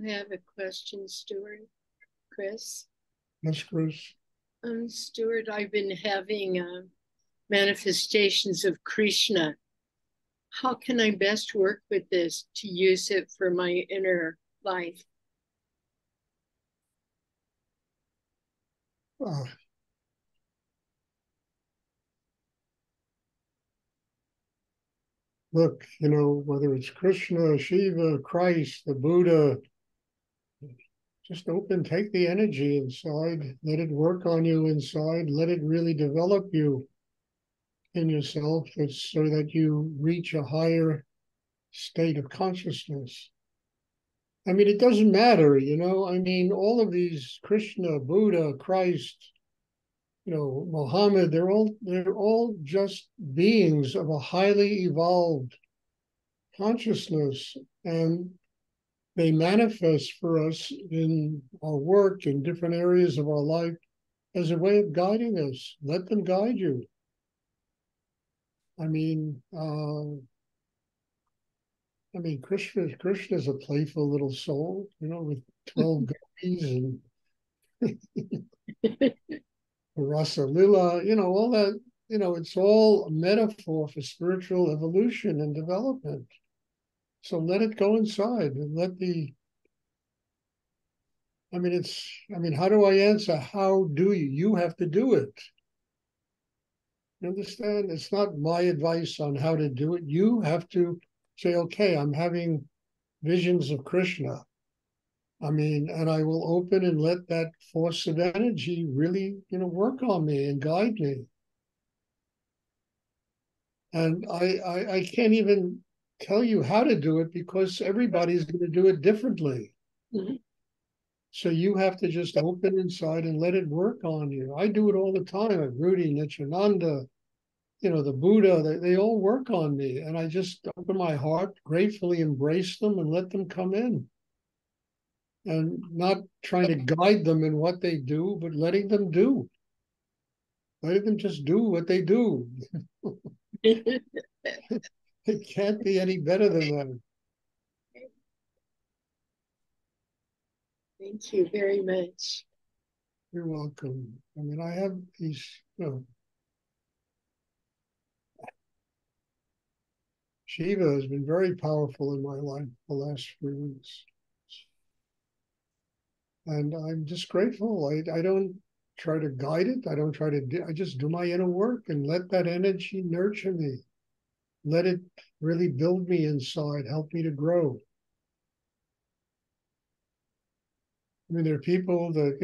I have a question, Stuart. Chris. Yes, Chris. Stuart, I've been having manifestations of Krishna. How can I best work with this to use it for my inner life? Uh, Look, whether it's Krishna, Shiva, Christ, the Buddha, just take the energy inside, let it work on you inside, let it really develop you in yourself so that you reach a higher state of consciousness. I mean, it doesn't matter, I mean, all of these Krishna, Buddha, Christ, Muhammad, they're all just beings of a highly evolved consciousness, and they manifest for us in our work in different areas of our life as a way of guiding us. Let them guide you. I mean, Krishna's a playful little soul, with 12 gopis and rasa lila, all that. It's all a metaphor for spiritual evolution and development. So let it go inside and how do I answer? How do you? You have to do it. You understand? It's not my advice on how to do it. You have to say, okay, I'm having visions of Krishna. And I will open and let that force of energy really, work on me and guide me. And I can't even tell you how to do it because everybody's going to do it differently. Mm-hmm. So you have to just open inside and let it work on you. I do it all the time at Rudy, Nityananda, the Buddha, they all work on me. And I just open my heart, gratefully embrace them and let them come in. And not trying to guide them in what they do, but letting them do. Letting them just do what they do. It can't be any better than that. Thank you very much. You're welcome. I have these, Shiva has been very powerful in my life the last few weeks. And I'm just grateful. I don't try to guide it. I just do my inner work and let that energy nurture me. Let it really build me inside, help me to grow. There are people that,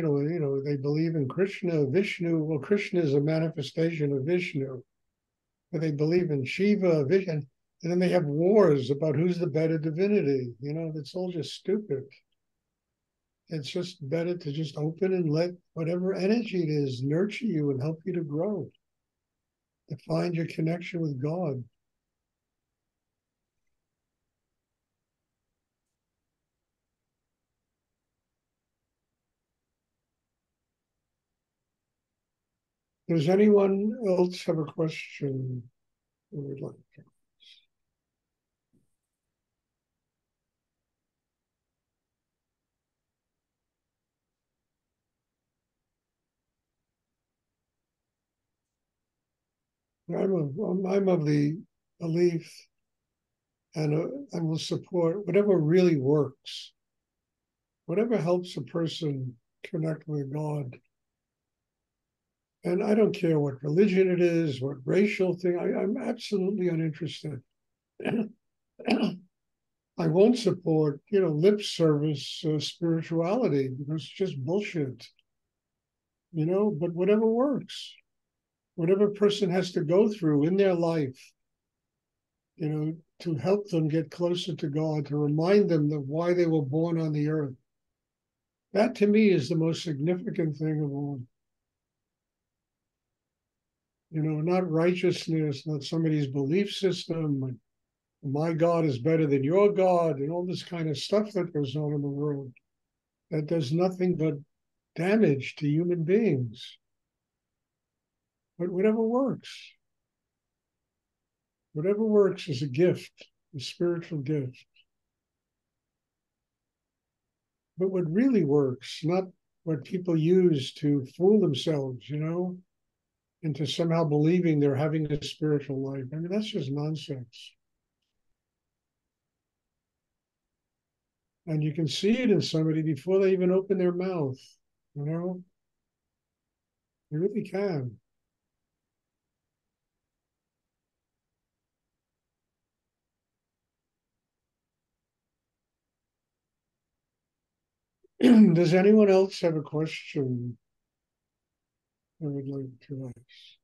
they believe in Krishna, Vishnu. Well, Krishna is a manifestation of Vishnu. But they believe in Shiva, Vishnu, and then they have wars about who's the better divinity. That's all just stupid. It's just better to just open and let whatever energy it is nurture you and help you to grow, to find your connection with God. Does anyone else have a question they would like to? I'm of the belief and will support whatever really works, whatever helps a person connect with God. And I don't care what religion it is, what racial thing, I'm absolutely uninterested. I won't support, lip service spirituality because it's just bullshit, but whatever works, whatever person has to go through in their life, to help them get closer to God, to remind them of why they were born on the earth. That to me is the most significant thing of all. Not righteousness, not somebody's belief system. My God is better than your God, and all this kind of stuff that goes on in the world that does nothing but damage to human beings. But whatever works is a gift, a spiritual gift. but what really works, not what people use to fool themselves, into somehow believing they're having a spiritual life. I mean, that's just nonsense. And you can see it in somebody before they even open their mouth, you know, you really can. Does anyone else have a question I would like to ask?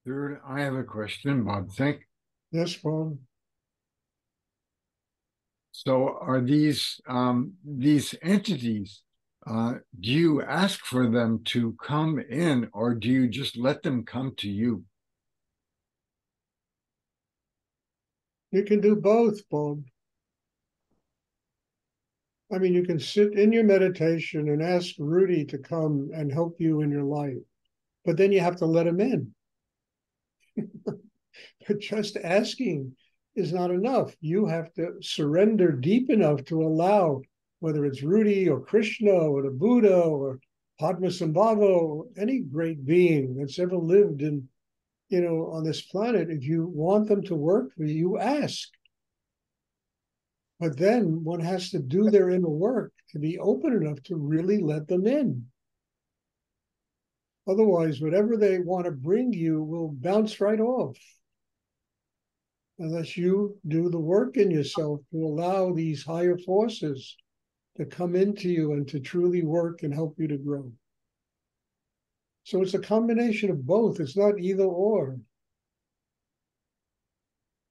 Third, I have a question, Bob. Yes, Bob. So are these entities, do you ask for them to come in, or do you just let them come to you? You can do both, Bob. I mean, you can sit in your meditation and ask Rudy to come and help you in your life, but then you have to let him in. But just asking is not enough. You have to surrender deep enough to allow, whether it's Rudy or Krishna or the Buddha or Padmasambhava or any great being that's ever lived on this planet. If you want them to work for you, you ask. But then one has to do their inner work to be open enough to really let them in. Otherwise, whatever they want to bring you will bounce right off. Unless you do the work in yourself to allow these higher forces to come into you and to truly work and help you to grow. So it's a combination of both. It's not either or.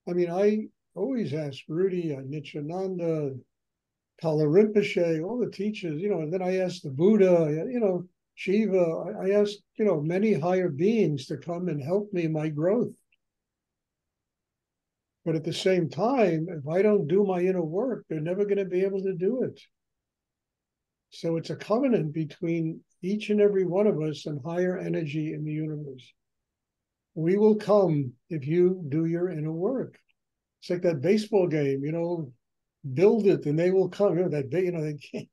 I mean, I always ask Rudy, Nityananda, Kala Rinpoche, all the teachers, and then I ask the Buddha, Shiva, I ask, many higher beings to come and help me in my growth. But at the same time, if I don't do my inner work, they're never going to be able to do it. So it's a covenant between each and every one of us and higher energy in the universe. We will come if you do your inner work. It's like that baseball game, build it and they will come. They can't.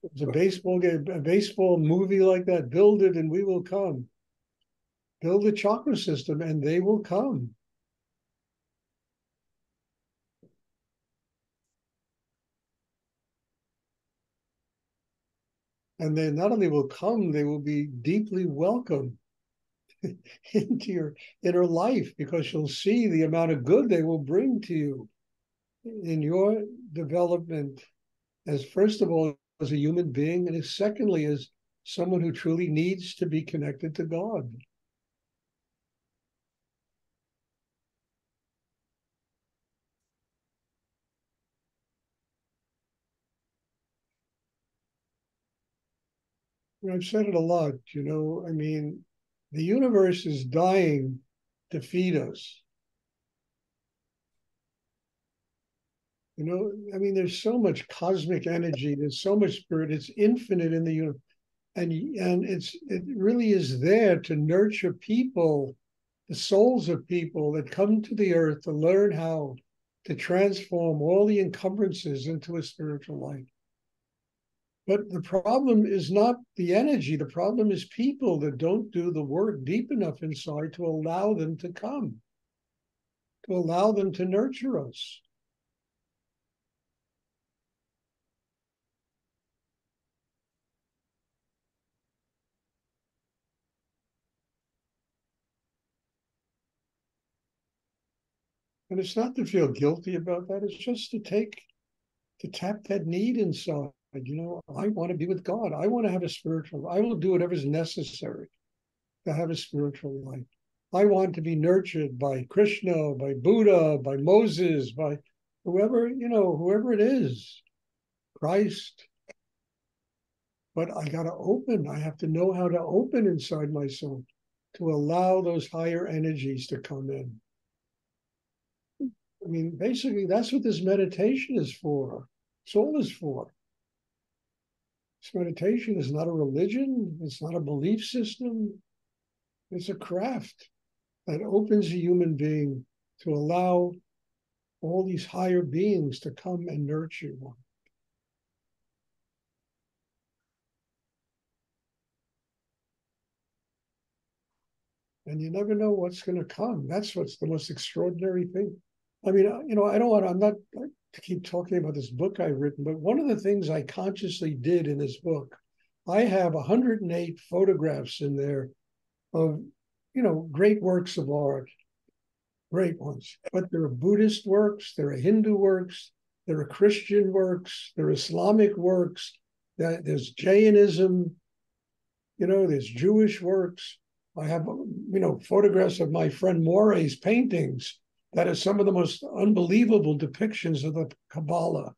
It's a baseball game, a baseball movie like that. Build it and we will come. Build a chakra system and they will come. And they not only will come, they will be deeply welcome into your inner life because you'll see the amount of good they will bring to you in your development as, first of all, as a human being, and as secondly, as someone who truly needs to be connected to God. I've said it a lot, I mean, the universe is dying to feed us. I mean, there's so much cosmic energy, there's so much spirit, it's infinite in the universe. And it really is there to nurture people, the souls of people that come to the earth to learn how to transform all the encumbrances into a spiritual life. But the problem is not the energy. The problem is people that don't do the work deep enough inside to allow them to come, to allow them to nurture us. And it's not to feel guilty about that. It's just to tap that need inside. I want to be with God. I want to have a spiritual. I will do whatever is necessary to have a spiritual life. I want to be nurtured by Krishna, by Buddha, by Moses, by whoever it is, Christ. But I got to open. I have to know how to open inside myself to allow those higher energies to come in. I mean, basically, that's what this meditation is for. It's all is for. This meditation is not a religion. It's not a belief system. It's a craft that opens a human being to allow all these higher beings to come and nurture one. And you never know what's going to come. That's what's the most extraordinary thing. I mean, I'm not to keep talking about this book I've written, but one of the things I consciously did in this book, I have 108 photographs in there of, great works of art, great ones. But there are Buddhist works, there are Hindu works, there are Christian works, there are Islamic works, there's Jainism, there's Jewish works. I have, photographs of my friend Morey's paintings that are some of the most unbelievable depictions of the Kabbalah.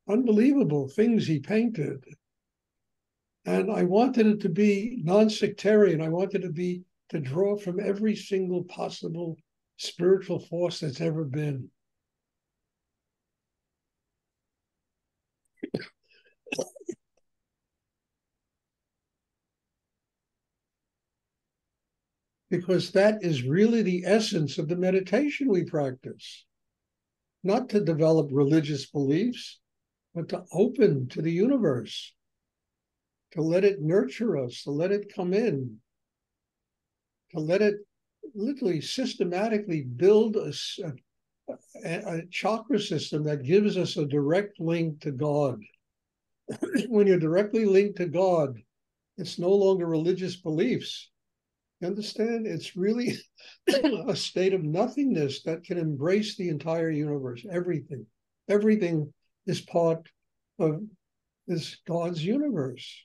Unbelievable things he painted. And I wanted it to be non-sectarian. I wanted it to draw from every single possible spiritual force that's ever been. Because that is really the essence of the meditation we practice. Not to develop religious beliefs, but to open to the universe, to let it nurture us, to let it come in, to let it literally systematically build a chakra system that gives us a direct link to God. When you're directly linked to God, it's no longer religious beliefs. You understand? It's really a state of nothingness that can embrace the entire universe, everything. Everything is part of this God's universe.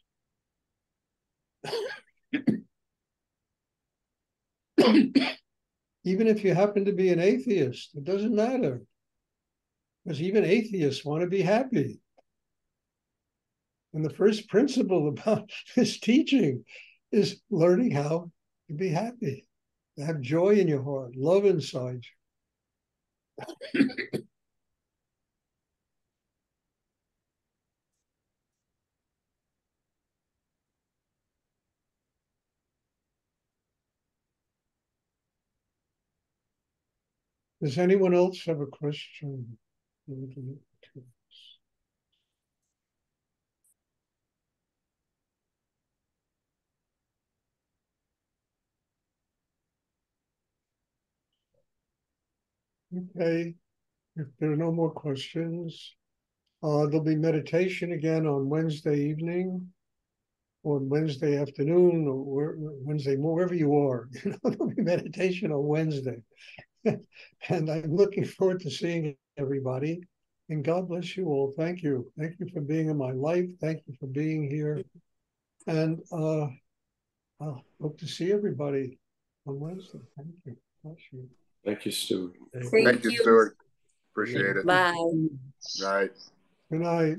Even if you happen to be an atheist, it doesn't matter. Because even atheists want to be happy. And the first principle about this teaching is learning how to be happy, to have joy in your heart, love inside you. Does anyone else have a question? Okay, if there are no more questions, there'll be meditation again on Wednesday evening, or Wednesday afternoon, or Wednesday, wherever you are. There'll be meditation on Wednesday. And I'm looking forward to seeing everybody. And God bless you all. Thank you. Thank you for being in my life. Thank you for being here. And I hope to see everybody on Wednesday. Thank you. Bless you. Thank you, Stuart. Thank you, Stuart. Appreciate it. Bye. Night. Good night.